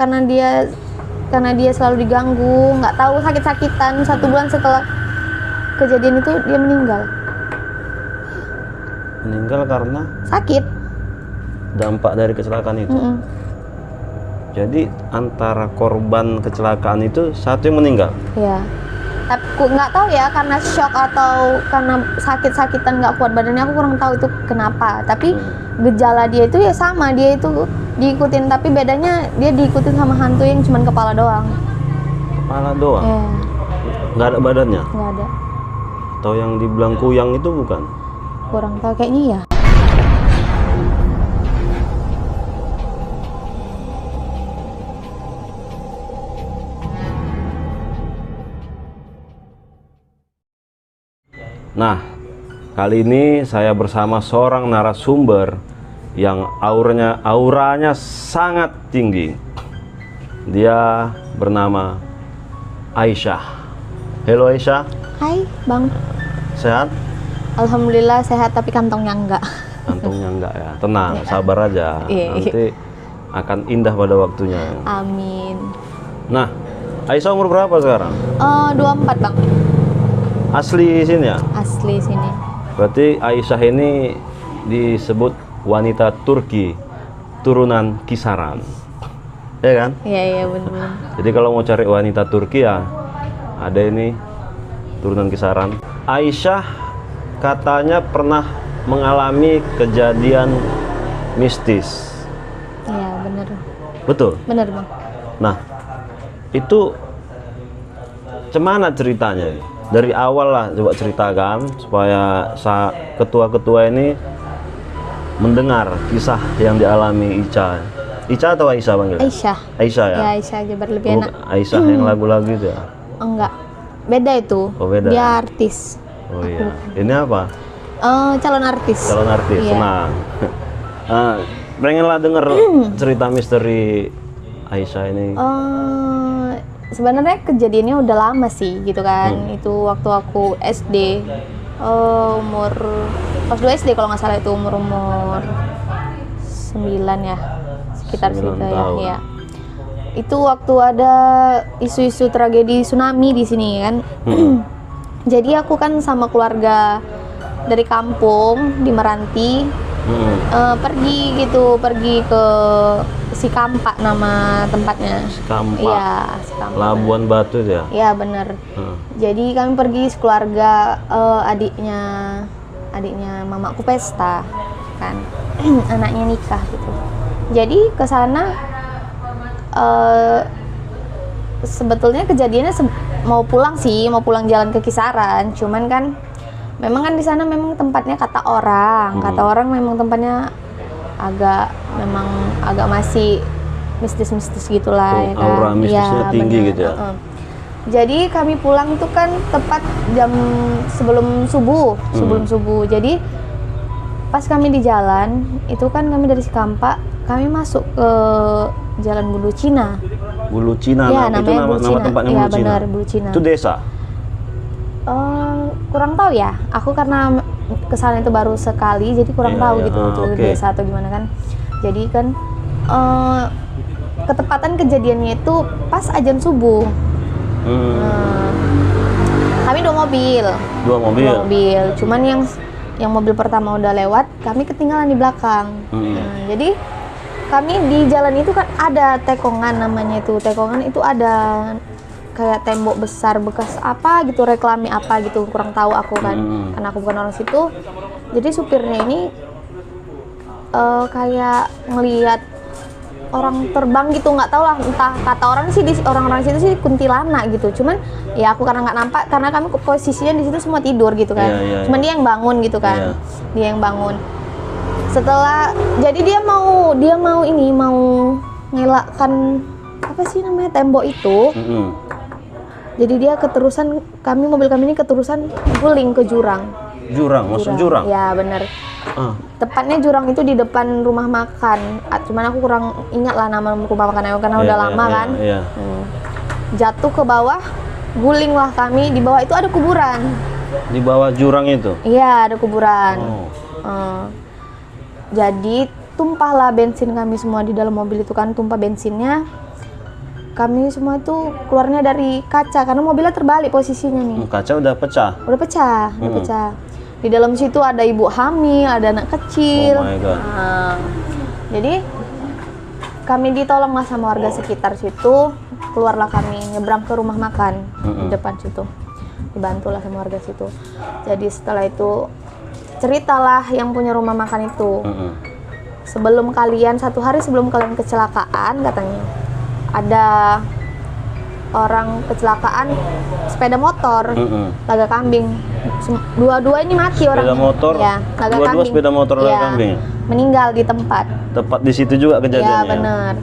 karena dia selalu diganggu, nggak tahu sakit-sakitan. 1 bulan setelah kejadian itu dia meninggal. Meninggal karena Sakit. dampak dari kecelakaan itu. Jadi antara korban kecelakaan itu satu yang meninggal. Ya. Tapi aku nggak tahu ya, karena shock atau karena sakit-sakitan nggak kuat badannya, aku kurang tahu itu kenapa. Tapi gejala dia itu ya sama, dia itu diikutin, tapi bedanya dia diikutin sama hantu yang cuman kepala doang. Kepala doang. Ya, Nggak ada badannya. nggak ada. Atau yang dibilang kuyang itu bukan? Kurang tahu kayaknya ya. Nah, kali ini saya bersama seorang narasumber yang auranya sangat tinggi. Dia bernama Aisyah. Halo Aisyah. Hai Bang. Sehat? Alhamdulillah sehat, tapi kantongnya enggak. Kantongnya enggak ya. Tenang, sabar aja. Iya. Nanti akan indah pada waktunya. Amin. Nah, Aisyah umur berapa sekarang? 24 Bang. Asli sini ya? Asli sini. Berarti Aisyah ini disebut wanita Turki turunan kisaran, ya kan? Iya benar. Jadi kalau mau cari wanita Turki ya ada ini turunan kisaran. Aisyah katanya pernah mengalami kejadian mistis. Iya benar. Betul? Benar Bang. Nah, itu cemana ceritanya? Dari awal lah coba ceritakan supaya ketua-ketua ini mendengar kisah yang dialami Ica. Ica atau Aisyah panggil? Aisyah. Aisyah ya? Ya Aisyah aja biar lebih enak. Aisyah yang lagu-lagu itu ya? Enggak. Beda itu. Oh, beda. Dia artis. Oh iya. Ini apa? Calon artis. Calon artis, Iya. senang. Pengenlah denger cerita misteri Aisyah ini. Sebenarnya kejadiannya udah lama sih gitu kan. Itu waktu aku SD, umur pas 2 SD kalau nggak salah, itu umur 9 ya, sekitar 9 situ ya. tahun. Ya. Itu waktu ada isu-isu tragedi tsunami di sini kan. Jadi aku kan sama keluarga dari kampung di Meranti pergi ke Sikampa nama tempatnya. Sikampa. Iya, Sikampa. Labuan Batu ya? Iya bener. Jadi kami pergi sekeluarga, adiknya mamaku pesta kan, anaknya nikah gitu. Jadi ke sana sebetulnya kejadiannya mau pulang jalan ke Kisaran, cuman kan memang kan di sana memang tempatnya kata orang memang tempatnya agak masih mistis gitulah ya kan. Aura mistisnya tinggi bener. gitu ya. Jadi kami pulang itu kan tepat jam sebelum subuh. Jadi pas kami di jalan itu kan kami dari Sikampa, kami masuk ke Jalan Bulu Cina. Bulu Cina, Ya, itu nama tempatnya ya, Bulu Cina. benar, Bulu Cina. Itu desa? Kurang tahu ya. Aku karena kesana itu baru sekali, jadi kurang tahu gitu itu desa atau gimana kan. Jadi kan ketepatan kejadiannya itu pas azan subuh. Kami dua mobil. Cuman yang mobil pertama udah lewat, kami ketinggalan di belakang. Jadi kami di jalan itu kan ada tekongan, namanya itu tekongan, itu ada kayak tembok besar bekas apa gitu, reklame apa gitu, kurang tahu aku kan, karena aku bukan orang situ. Jadi supirnya ini kayak ngelihat orang terbang gitu, nggak tahu lah, entah kata orang-orang situ sih kuntilanak gitu. Cuman ya aku karena nggak nampak, karena kami posisinya di situ semua tidur gitu kan. Cuman dia yang bangun gitu kan. Dia yang bangun. Setelah jadi dia mau ngelakkan apa sih namanya tembok itu. Jadi dia mobil kami ini keterusan guling ke jurang. Masuk jurang? Ya bener. Tepatnya jurang itu di depan rumah makan. Cuman aku kurang ingat lah nama rumah makan karena udah lama kan. Jatuh ke bawah, guling lah kami. Di bawah itu ada kuburan. Di bawah jurang itu? Iya, ada kuburan. Jadi tumpahlah bensin kami semua di dalam mobil itu kan, tumpah bensinnya. kami semua tuh keluarnya dari kaca karena mobilnya terbalik posisinya nih. Kaca udah pecah. Udah pecah. Di dalam situ ada ibu hamil, ada anak kecil. Oh my God. Nah, jadi kami ditolong lah sama warga sekitar situ. Keluarlah kami nyebrang ke rumah makan di depan situ. Dibantulah sama warga situ. Jadi setelah itu ceritalah yang punya rumah makan itu. Sebelum kalian, 1 hari sebelum kalian kecelakaan katanya, ada orang kecelakaan sepeda motor, laga kambing. Dua-dua ini mati Sepeda orangnya. motor, ya, laga dua-dua kambing. sepeda motor laga Ya, kambing. meninggal di tempat. Tepat di situ juga kejadiannya. Ya benar.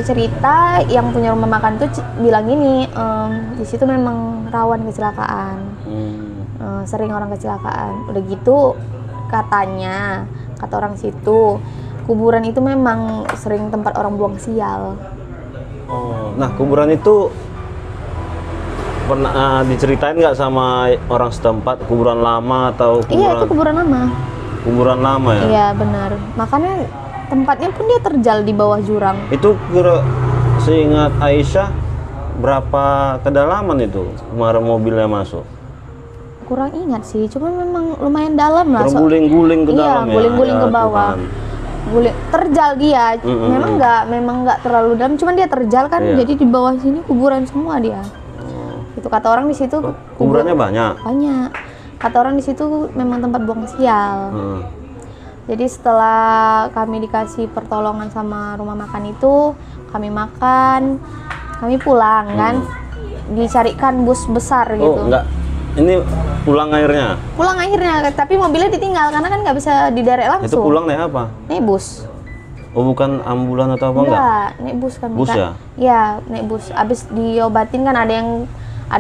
Cerita yang punya rumah makan tuh bilang gini, di situ memang rawan kecelakaan. Sering orang kecelakaan. Udah gitu katanya, kata orang situ, kuburan itu memang sering tempat orang buang sial. Oh, nah kuburan itu pernah diceritain nggak sama orang setempat, kuburan lama atau kuburan? Iya, itu kuburan lama. Kuburan lama ya? Iya benar. Makanya tempatnya pun dia terjal di bawah jurang. Itu kira seingat Aisyah berapa kedalaman itu kemarin mobilnya masuk? Kurang ingat sih, cuma memang lumayan dalam lah. Terguling-guling ke dalam ya? Iya, guling-guling ke bawah. Terjal dia, memang nggak terlalu dalam, cuman dia terjal kan, jadi di bawah sini kuburan semua dia. Itu kata orang di situ. Kuburannya banyak. Banyak. Kata orang di situ memang tempat buang sial. Jadi setelah kami dikasih pertolongan sama rumah makan itu, kami makan, kami pulang kan, dicarikan bus besar gitu. Oh enggak, ini pulang akhirnya? Pulang akhirnya, tapi mobilnya ditinggal karena kan nggak bisa diderek langsung. Itu pulang naik apa? Naik bus. Oh bukan ambulan atau apa enggak? Naik bus kan. Bus ya? Iya, naik bus. Abis diobatin kan ada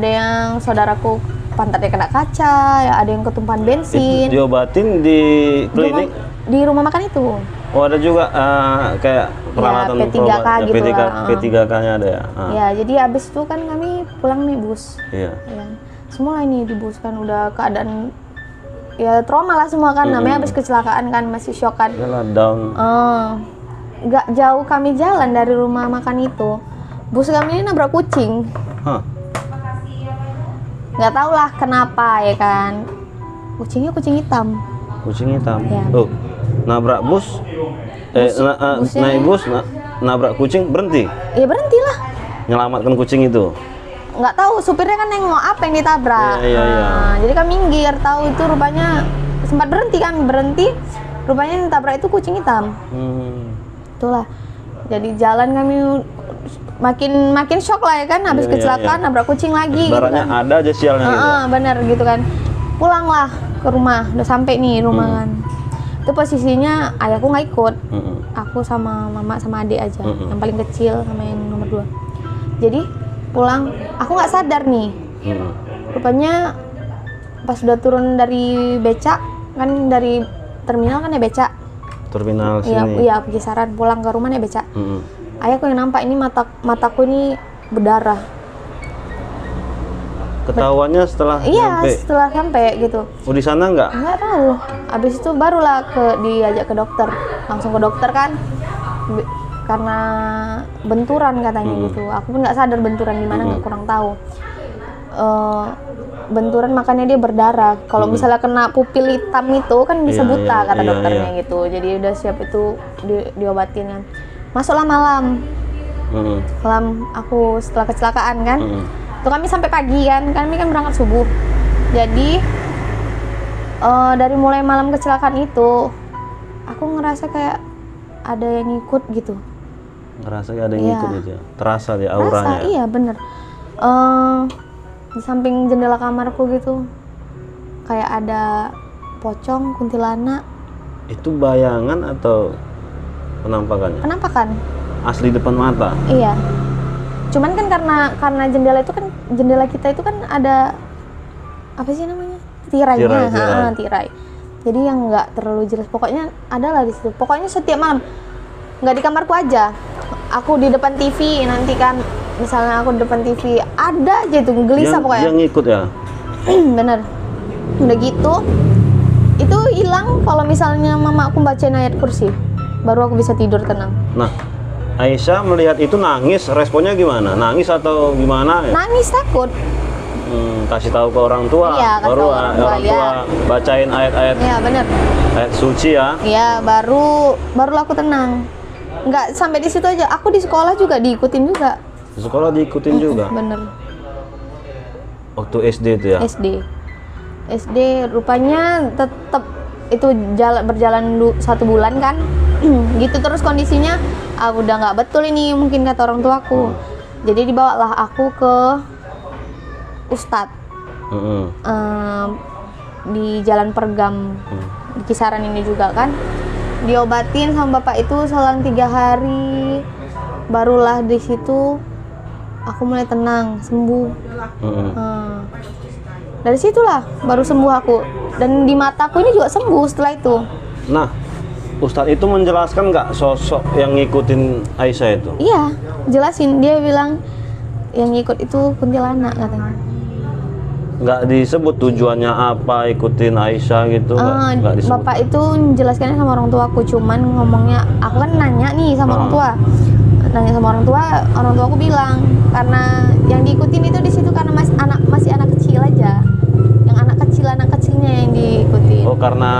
yang saudaraku pantatnya kena kaca, ya ada yang ketumpahan bensin. Itu diobatin di klinik? Di rumah makan itu. Oh ada juga kayak peralatan P3K gitu lah. P3K-nya ada ya? Ya, jadi abis itu kan kami pulang naik bus. Iya. Ya. Semua ini di bus kan udah keadaan ya trauma lah semua kan, namanya abis kecelakaan kan, masih shock kan. Yalah, down. Nggak jauh kami jalan dari rumah makan itu, bus kami ini nabrak kucing. Nggak tahu lah kenapa ya kan, kucingnya kucing hitam. Kucing hitam? Ya. Oh, nabrak bus? Naik bus, nabrak kucing, berhenti? Ya berhentilah. Nyelamatkan kucing itu? Nggak tahu, supirnya kan nengok apa yang ditabrak. Iya. Jadi kami minggir, tahu itu rupanya sempat berhenti, kami berhenti, rupanya yang ditabrak itu kucing hitam. Itulah. Jadi jalan kami makin shock lah ya kan, habis kecelakaan nabrak kucing lagi. Barangnya gitu kan. Ada aja sialnya gitu. Bener gitu kan. Pulanglah ke rumah, udah sampai nih rumah kan. Itu posisinya ayahku nggak ikut. Aku sama mama sama adik aja, yang paling kecil sama yang nomor 2. Jadi pulang, aku nggak sadar nih. Rupanya pas udah turun dari becak, kan dari terminal kan ya becak. Terminal sini? Iya, kisaran pulang ke rumah nih becak. Ayahku yang nampak ini mataku ini berdarah. Ketahuannya setelah Iya, setelah sampai gitu. Oh di sana nggak? Nggak tahu. Abis itu barulah diajak ke dokter. Langsung ke dokter kan. Karena benturan katanya gitu. Aku pun nggak sadar benturan di mana, nggak kurang tahu. Benturan makanya dia berdarah. Kalau misalnya kena pupil hitam itu kan bisa buta kata dokternya gitu. Jadi udah siap itu diobatin kan. Masuklah malam. Malam aku setelah kecelakaan kan. Tuh kami sampai pagi kan. Kami kan berangkat subuh. Jadi dari mulai malam kecelakaan itu aku ngerasa kayak ada yang ngikut gitu. Ngerasa kayak ada yang ngikut gitu ya? Terasa dia auranya? Iya bener. Di samping jendela kamarku gitu kayak ada pocong, kuntilanak. Itu bayangan atau penampakannya? Penampakan. Asli depan mata? Iya. Cuman kan karena jendela itu kan, jendela kita itu kan ada apa sih namanya? Tirainya. Tirai. Jadi yang nggak terlalu jelas. Pokoknya ada lah di situ. Pokoknya setiap malam. Nggak di kamarku aja. Aku di depan TV nanti kan. Misalnya aku di depan TV ada aja itu gelisah pokoknya. Yang ngikut ya? Bener. Udah gitu itu hilang kalau misalnya mama aku bacain ayat kursi, baru aku bisa tidur tenang. Nah Aisyah melihat itu nangis, responnya gimana? Nangis atau gimana? Nangis, takut. Kasih tahu ke orang tua, Iya, baru orang tua, orang tua bacain ayat-ayat. Iya, bener. Ayat suci ya. Iya, baru aku tenang. Nggak sampai di situ aja. Aku di sekolah juga diikutin juga. Di sekolah diikutin juga. Bener. Waktu SD itu ya. SD rupanya tetap itu berjalan 1 bulan kan. Gitu terus kondisinya udah nggak betul ini mungkin kata orang tuaku. Jadi dibawalah aku ke Ustadz di Jalan Pergam di Kisaran ini juga kan. Diobatin sama bapak itu selang 3 hari, barulah di situ aku mulai tenang, sembuh. Dari situlah baru sembuh aku, dan di mataku ini juga sembuh setelah itu. Nah, Ustadz itu menjelaskan nggak sosok yang ngikutin Aisyah itu? Iya, jelasin. Dia bilang yang ngikut itu kuntilanak katanya. Nggak disebut tujuannya apa ikutin Aisyah gitu? Nggak disebut. Bapak itu menjelaskannya sama orang tuaku, cuman ngomongnya, aku kan nanya nih sama orang tua. Nanya sama orang tua aku bilang karena yang diikutin itu di situ karena masih anak kecil aja. Yang anak kecilnya yang diikutin. Oh, karena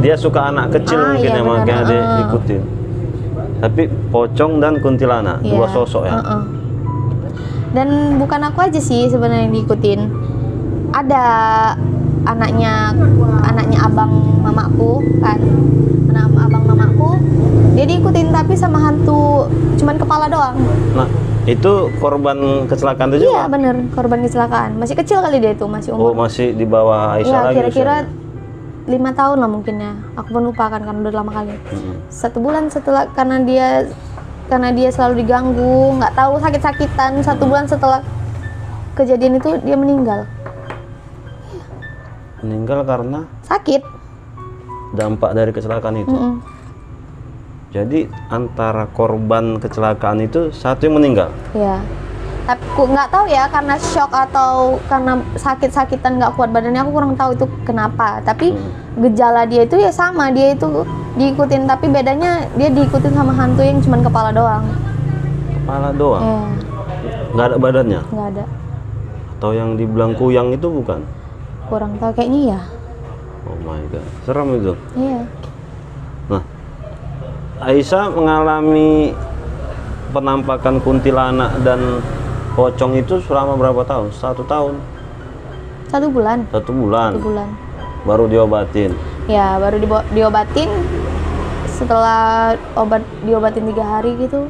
dia suka anak kecil mungkin iya, makanya dia ikutin. Tapi pocong dan kuntilanak, dua sosok ya. Dan bukan aku aja sih sebenarnya yang diikutin. Ada anaknya abang mamaku kan, anak abang mamaku, dia diikutin tapi sama hantu cuman kepala doang. Nah, itu korban kecelakaan itu juga? Iya bener, korban kecelakaan. Masih kecil kali dia itu, masih umur. Oh, masih di bawah Aisyah ya, lagi? Kira-kira 5 tahun lah mungkin ya. Aku pun lupa kan karena udah lama kali. 1 bulan setelah, karena dia selalu diganggu, nggak tahu sakit-sakitan. 1 bulan setelah kejadian itu dia meninggal. Meninggal karena sakit, dampak dari kecelakaan itu. Jadi antara korban kecelakaan itu satu yang meninggal. Ya, tapi aku nggak tahu ya karena shock atau karena sakit-sakitan nggak kuat badannya, aku kurang tahu itu kenapa. Tapi gejala dia itu ya sama, dia itu diikutin, tapi bedanya dia diikutin sama hantu yang cuma kepala doang. Kepala doang? Nggak ada badannya? Nggak ada. Atau yang dibilang kuyang itu bukan? Kurang tahu, kayaknya ya. Oh my god, serem itu. Iya. Nah, Aisyah mengalami penampakan kuntilanak dan pocong itu selama berapa tahun? 1 tahun? 1 bulan. 1 bulan. 1 bulan. Baru diobatin. Ya, baru diobatin. Setelah diobatin 3 hari gitu,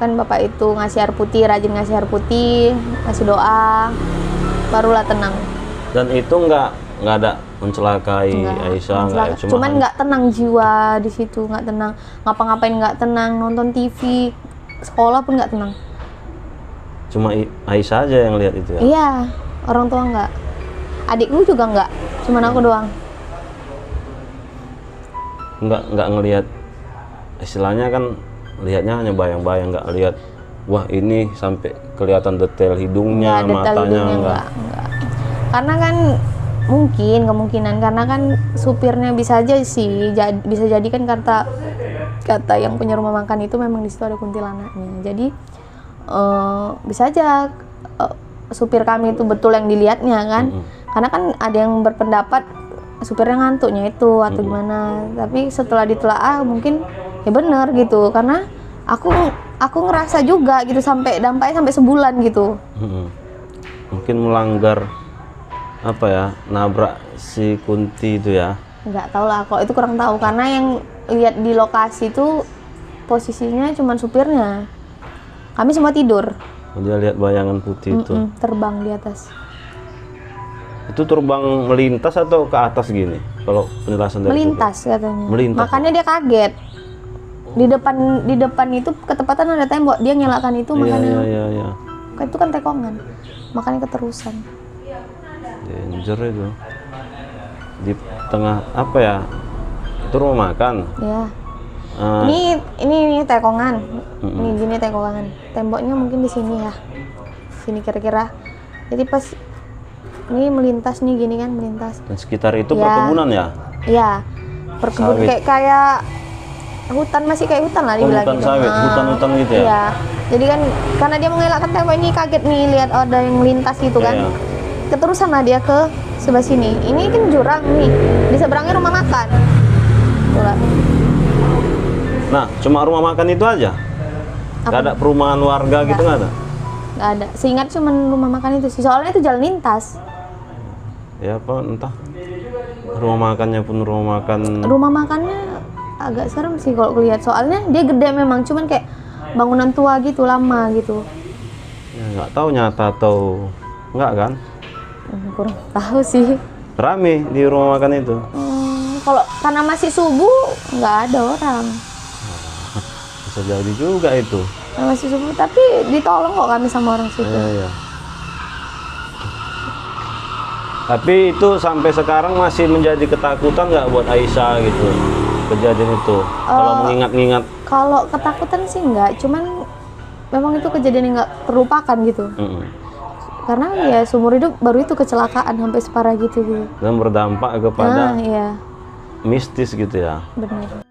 kan bapak itu ngasih air putih, rajin ngasih air putih, ngasih doa, barulah tenang. Dan itu nggak ada mencelakai Aisyah, cuman nggak tenang jiwa di situ, nggak tenang, ngapa-ngapain nggak tenang, nonton TV, sekolah pun nggak tenang. Cuma Aisyah aja yang lihat itu ya? Iya, orang tua nggak, adikku juga nggak, cuman aku doang. Nggak ngelihat, istilahnya kan lihatnya hanya bayang-bayang, nggak lihat wah ini sampai kelihatan detail hidungnya, matanya enggak. Karena kan kemungkinan karena kan supirnya bisa aja sih, bisa jadi kan kata yang punya rumah makan itu memang di situ ada kuntilanaknya. Jadi bisa aja supir kami itu betul yang dilihatnya kan. Karena kan ada yang berpendapat supirnya ngantuknya itu atau gimana. Tapi setelah ditelaah mungkin ya benar gitu, karena aku ngerasa juga gitu dampaknya sampai sebulan gitu. Mungkin melanggar apa ya, nabrak si Kunti itu ya? Nggak tahu lah, kalau itu kurang tahu karena yang lihat di lokasi itu posisinya cuma supirnya. Kami semua tidur. Dia lihat bayangan putih itu terbang di atas. Itu terbang melintas atau ke atas gini? Kalau penjelasan dari melintas katanya. Melintas. Makanya dia kaget. Di depan itu ketepatan ada tembok, dia nyalakan itu makanya. Iya. Itu kan tekongan. Makanya keterusan. Danger itu. Di tengah apa ya? Itu rumah makan. Iya. Ini tekongan. Ini gini tekongan. Temboknya mungkin di sini ya. Sini kira-kira. Jadi pas ini melintas nih gini kan, melintas. Dan sekitar itu perkebunan ya? Iya. Perkebunan kayak hutan, masih kayak hutan lah dibilang hutan gitu. sawit, hutan-hutan gitu ya? Iya. Jadi kan karena dia mengelakkan tembok ini, kaget nih lihat ada yang melintas gitu kan. Iya. Keterusan lah dia ke sebelah sini. Ini kan jurang nih. Di seberangnya rumah makan. Tuh lah. Nah, cuma rumah makan itu aja? Nggak ada perumahan warga gitu, nggak ada? Nggak ada. Seingat cuma rumah makan itu sih. Soalnya itu jalan lintas. Ya apa, entah. Rumah makannya pun rumah makan. Rumah makannya agak serem sih kalau lihat. Soalnya dia gede memang, cuman kayak bangunan tua gitu, lama gitu. Ya, nggak tahu nyata atau nggak kan? Kurang tahu sih. Rame di rumah makan itu. Kalau karena masih subuh nggak ada orang. Bisa jadi juga itu. Karena masih subuh, tapi ditolong kok kami sama orang situ. Iya. Tapi itu sampai sekarang masih menjadi ketakutan nggak buat Aisyah gitu, kejadian itu? Kalau mengingat-ingat. Kalau ketakutan sih nggak, cuman memang itu kejadian yang nggak terlupakan gitu. Karena ya seumur hidup baru itu kecelakaan sampai separah gitu. Dan berdampak kepada iya. mistis gitu ya. Benar.